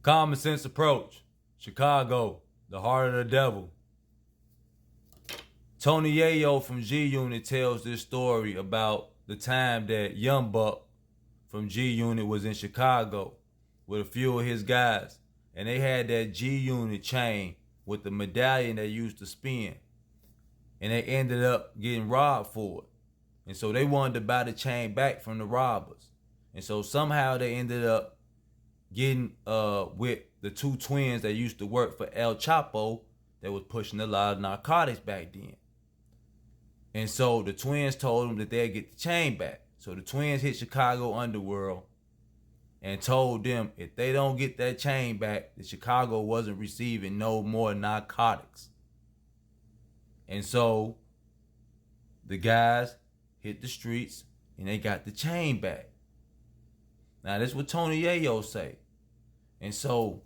Common sense approach. Chicago, the heart of the devil. Tony Yayo from G Unit tells this story about the time that Young Buck from G Unit was in Chicago with a few of his guys, and they had that G Unit chain with the medallion they used to spin, and they ended up getting robbed for it. And so they wanted to buy the chain back from the robbers, and so somehow they ended up getting with the two twins that used to work for El Chapo that was pushing a lot of narcotics back then. And so the twins told them that they'd get the chain back. So the twins hit Chicago Underworld and told them if they don't get that chain back, that Chicago wasn't receiving no more narcotics. And so the guys hit the streets and they got the chain back. Now this is what Tony Yayo say. And so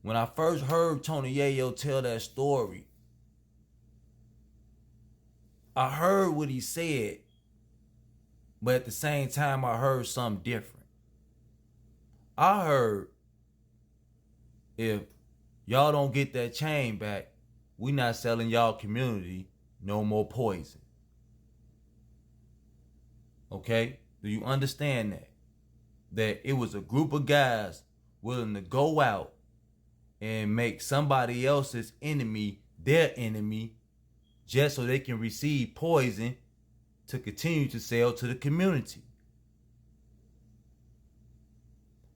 when I first heard Tony Yayo tell that story, I heard what he said, but at the same time I heard something different. I heard, if y'all don't get that chain back, we not selling y'all community no more poison. Okay? Do you understand that? That it was a group of guys willing to go out and make somebody else's enemy their enemy just so they can receive poison to continue to sell to the community.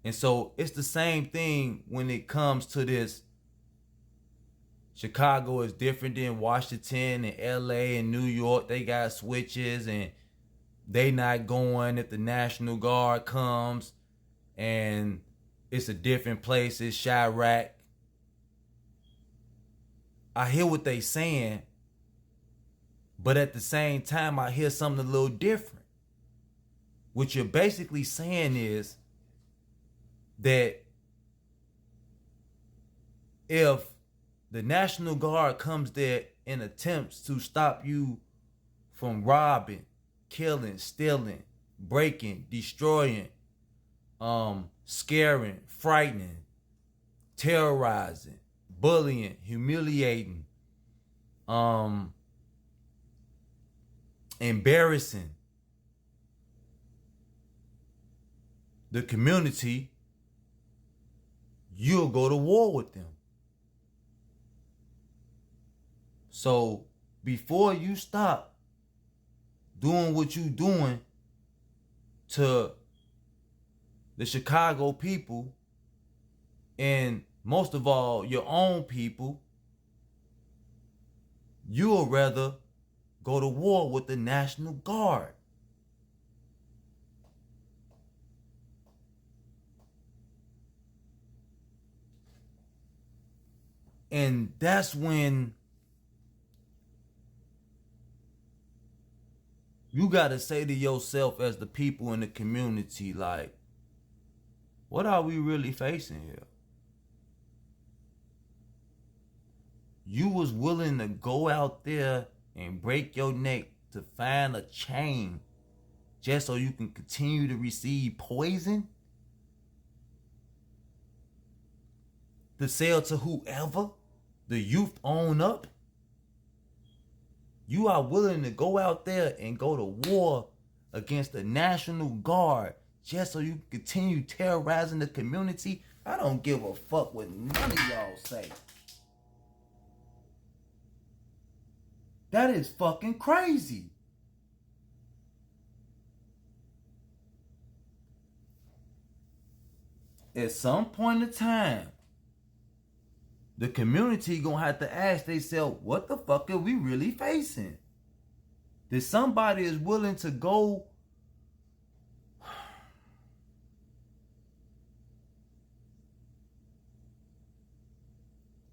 And so it's the same thing when it comes to this. Chicago is different than Washington and LA and New York. They got switches and they not going if the National Guard comes, and it's a different place. It's Chirac. I hear what they saying, but at the same time, I hear something a little different. What you're basically saying is that if the National Guard comes there and attempts to stop you from robbing, killing, stealing, breaking, destroying, scaring, frightening, terrorizing, bullying, humiliating, embarrassing the community, you'll go to war with them. So before you stop doing what you doing to the Chicago people, and most of all your own people, you'll rather go to war with the National Guard. And that's when you gotta say to yourself as the people in the community, like, what are we really facing here? You was willing to go out there and break your neck to find a chain just so you can continue to receive poison? To sell to whoever? The youth own up? You are willing to go out there and go to war against the National Guard just so you can continue terrorizing the community? I don't give a fuck what none of y'all say. That is fucking crazy. At some point in time, the community gonna have to ask themselves, what the fuck are we really facing? That somebody is willing to go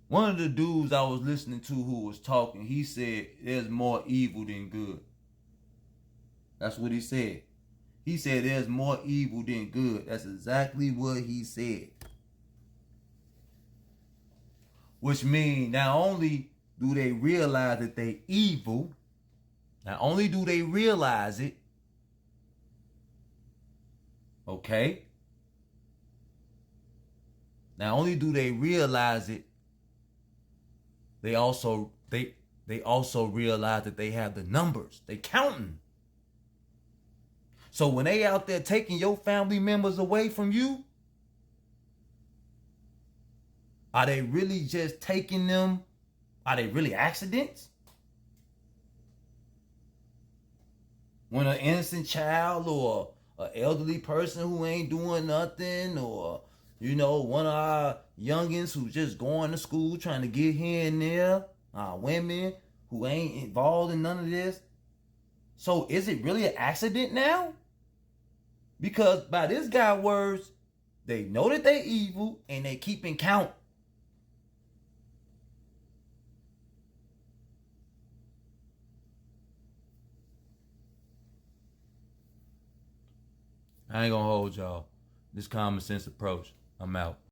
one of the dudes I was listening to who was talking, he said there's more evil than good. That's what he said. He said there's more evil than good. That's exactly what he said. Which means not only do they realize that they evil, not only do they realize it, okay, Not only do they realize it, they also realize that they have the numbers. They counting. So when they out there taking your family members away from you, are they really just taking them? Are they really accidents? When an innocent child or an elderly person who ain't doing nothing, or one of our youngins who just going to school trying to get here and there, women who ain't involved in none of this. So is it really an accident now? Because by this guy's words, they know that they evil and they keeping count. I ain't gonna hold y'all. This common sense approach. I'm out.